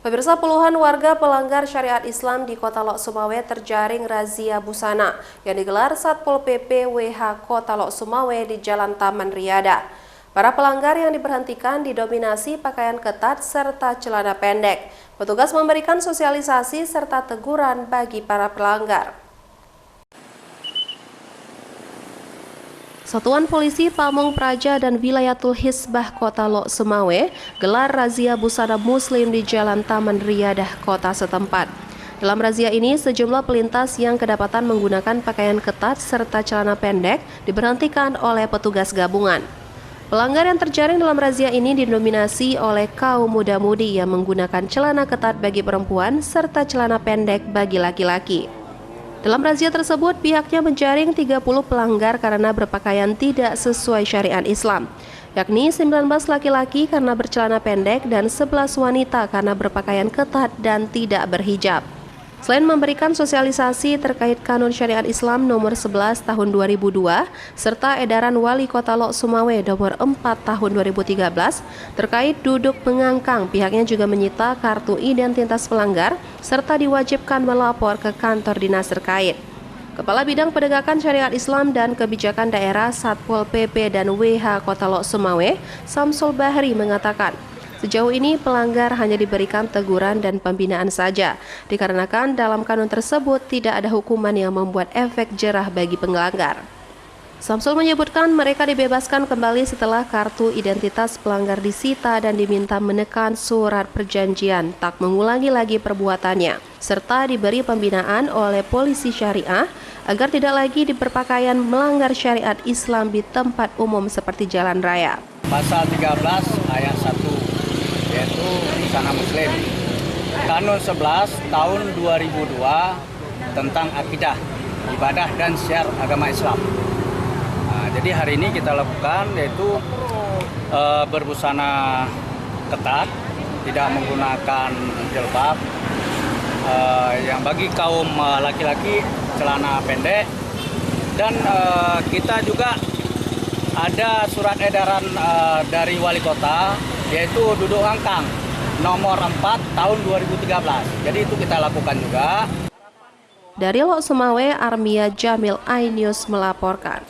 Pemirsa, puluhan warga pelanggar syariat Islam di Kota Lok Sumawe terjaring razia busana yang digelar Satpol PP WH Kota Lok Sumawe di Jalan Taman Riyada. Para pelanggar yang diberhentikan didominasi pakaian ketat serta celana pendek. Petugas memberikan sosialisasi serta teguran bagi para pelanggar. Satuan Polisi Pamong Praja dan Wilayatul Hisbah Kota Lok Sumawe gelar razia busana muslim di Jalan Taman Riyadah kota setempat. Dalam razia ini, sejumlah pelintas yang kedapatan menggunakan pakaian ketat serta celana pendek diberhentikan oleh petugas gabungan. Pelanggar yang terjaring dalam razia ini didominasi oleh kaum muda-mudi yang menggunakan celana ketat bagi perempuan serta celana pendek bagi laki-laki. Dalam razia tersebut, pihaknya menjaring 30 pelanggar karena berpakaian tidak sesuai syariat Islam, yakni 19 laki-laki karena bercelana pendek dan 11 wanita karena berpakaian ketat dan tidak berhijab. Selain memberikan sosialisasi terkait Kanun Syariat Islam nomor 11 tahun 2002 serta edaran Wali Kota Lok Sumawe nomor 4 tahun 2013 terkait duduk pengangkang, pihaknya juga menyita kartu identitas pelanggar serta diwajibkan melapor ke kantor dinas terkait. Kepala Bidang Penegakan Syariat Islam dan Kebijakan Daerah Satpol PP dan WH Kota Lok Sumawe, Samsul Bahri mengatakan, sejauh ini pelanggar hanya diberikan teguran dan pembinaan saja, dikarenakan dalam kanun tersebut tidak ada hukuman yang membuat efek jerah bagi pelanggar. Samsul menyebutkan mereka dibebaskan kembali setelah kartu identitas pelanggar disita dan diminta menekan surat perjanjian tak mengulangi lagi perbuatannya, serta diberi pembinaan oleh polisi syariah agar tidak lagi berpakaian melanggar syariat Islam di tempat umum seperti jalan raya. Pasal 13 ayat 1 yaitu busana muslim. Kanun 11 tahun 2002 tentang akidah, ibadah dan syiar agama Islam. Jadi hari ini kita lakukan yaitu berbusana ketat, tidak menggunakan jilbab. Yang bagi kaum laki-laki celana pendek, dan kita juga ada surat edaran dari Wali Kota yaitu duduk angkang nomor 4 tahun 2013. Jadi itu kita lakukan juga. Dari Lok Sumawe, Armia Jamil iNews melaporkan.